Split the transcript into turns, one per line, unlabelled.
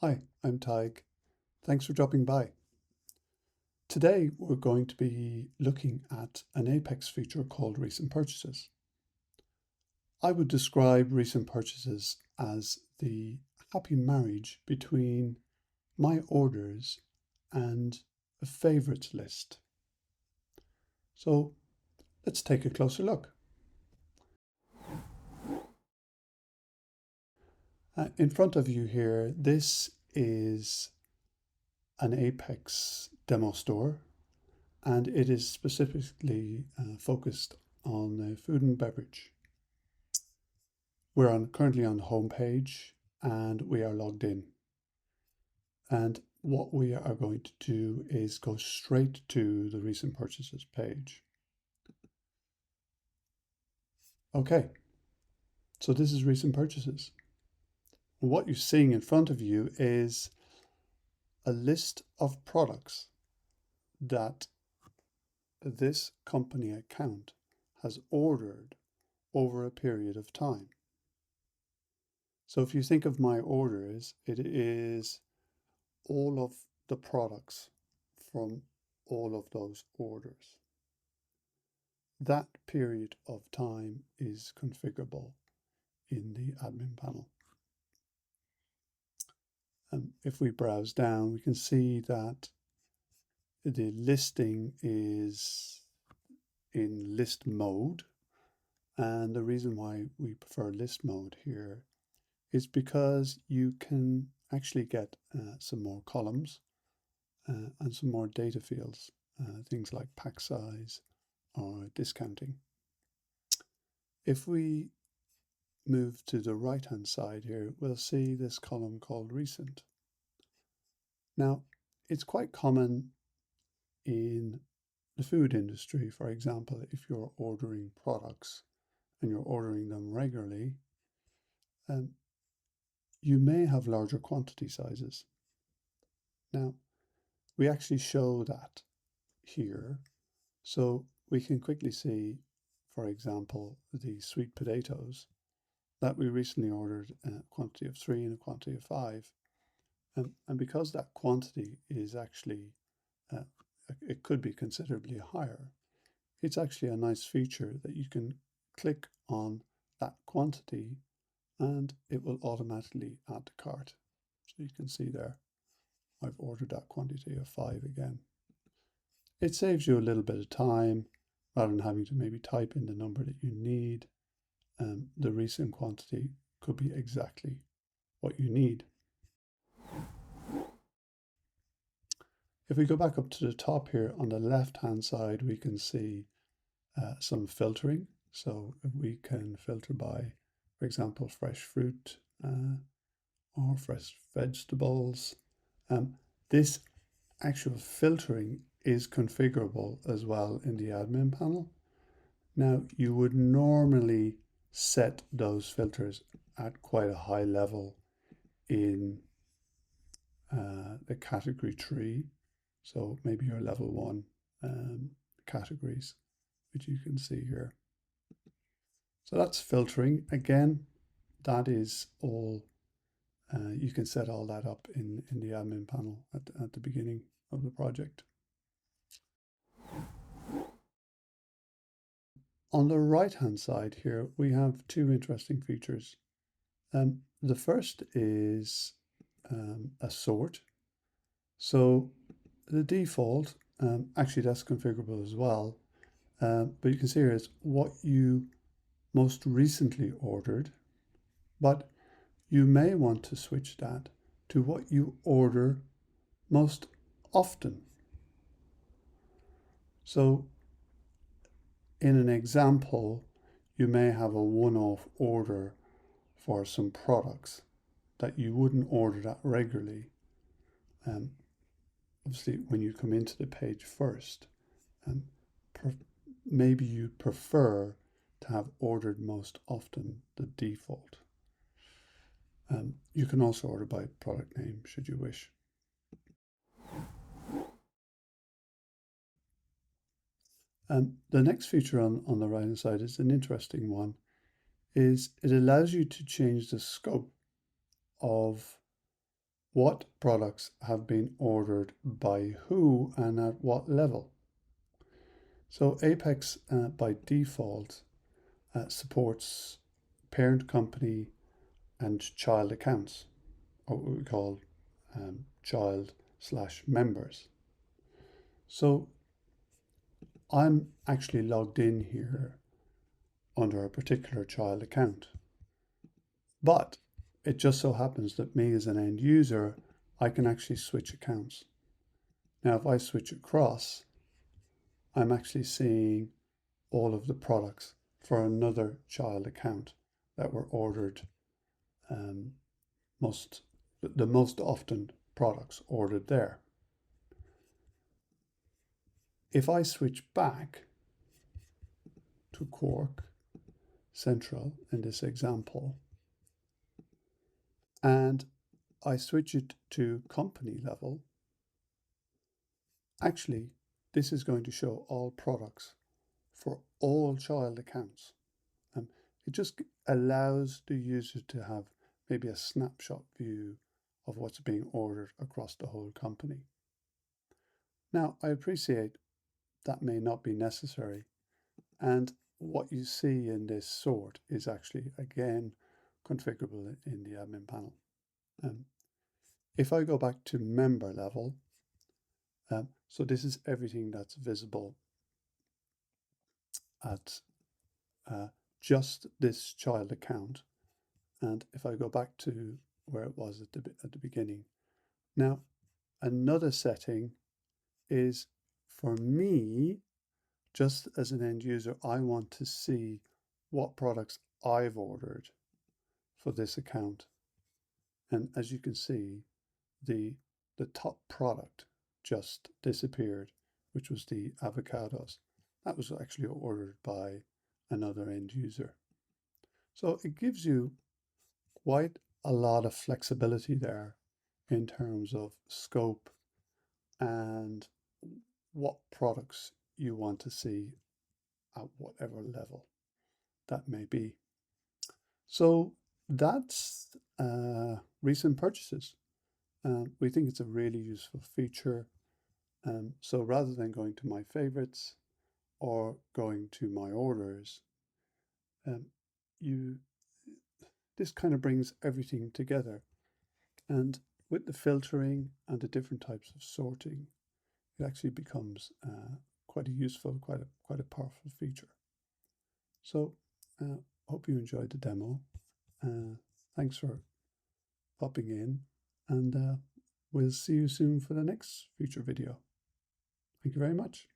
Hi, I'm Tadhg. Thanks for dropping by. Today we're going to be looking at an Apex feature called recent purchases. I would describe recent purchases as the happy marriage between my orders and a favorites list. So let's take a closer look. In front of you here, this is an Apex demo store, and it is specifically focused on food and beverage. We're currently on the home page and we are logged in. And what we are going to do is go straight to the recent purchases page. Okay, so this is recent purchases. What you're seeing in front of you is a list of products that this company account has ordered over a period of time. So if you think of my orders, it is all of the products from all of those orders. That period of time is configurable in the admin panel. If we browse down, we can see that the listing is in list mode. And the reason why we prefer list mode here is because you can actually get some more columns and some more data fields, things like pack size or discounting. If we move to the right hand side here, we'll see this column called recent. Now, it's quite common in the food industry, for example, if you're ordering products and you're ordering them regularly, you may have larger quantity sizes. Now, we actually show that here. So we can quickly see, for example, the sweet potatoes that we recently ordered a quantity of 3 and a quantity of 5. And because that quantity is actually, it could be considerably higher, it's actually a nice feature that you can click on that quantity and it will automatically add to cart. So you can see there, I've ordered that quantity of 5 again. It saves you a little bit of time rather than having to maybe type in the number that you need. The recent quantity could be exactly what you need. If we go back up to the top here on the left hand side, we can see some filtering. So we can filter by, for example, fresh fruit or fresh vegetables. This actual filtering is configurable as well in the admin panel. Now, you would normally set those filters at quite a high level in the category tree. So maybe your level 1 categories, which you can see here. So that's filtering. Again, that is all, you can set all that up in the admin panel at the beginning of the project. On the right hand side here, we have two interesting features. The first is a sort. So the default, actually that's configurable as well, but you can see here is what you most recently ordered, but you may want to switch that to what you order most often. So in an example, you may have a one-off order for some products that you wouldn't order that regularly. Obviously, when you come into the page first, maybe you prefer to have ordered most often the default. You can also order by product name should you wish. The next feature on the right hand side is an interesting one, is it allows you to change the scope of what products have been ordered by who and at what level. So Apex by default supports parent company and child accounts, or what we call child/members. So I'm actually logged in here under a particular child account, but it just so happens that me as an end user, I can actually switch accounts. Now, if I switch across, I'm actually seeing all of the products for another child account that were ordered, the most often products ordered there. If I switch back to Cork Central in this example, and I switch it to company level, actually, this is going to show all products for all child accounts. It just allows the user to have maybe a snapshot view of what's being ordered across the whole company. Now, I appreciate that may not be necessary, and what you see in this sort is actually, again, configurable in the admin panel. If I go back to member level, so this is everything that's visible at just this child account. And if I go back to where it was at the beginning. Now, another setting is for me, just as an end user, I want to see what products I've ordered for this account. And as you can see, the top product just disappeared, which was the avocados. That was actually ordered by another end user. So it gives you quite a lot of flexibility there in terms of scope and what products you want to see at whatever level that may be. So that's recent purchases. We think it's a really useful feature. So rather than going to my favorites or going to my orders, this kind of brings everything together. And with the filtering and the different types of sorting, it actually becomes quite a useful, quite a powerful feature. So hope you enjoyed the demo. Thanks for popping in, and we'll see you soon for the next future video. Thank you very much.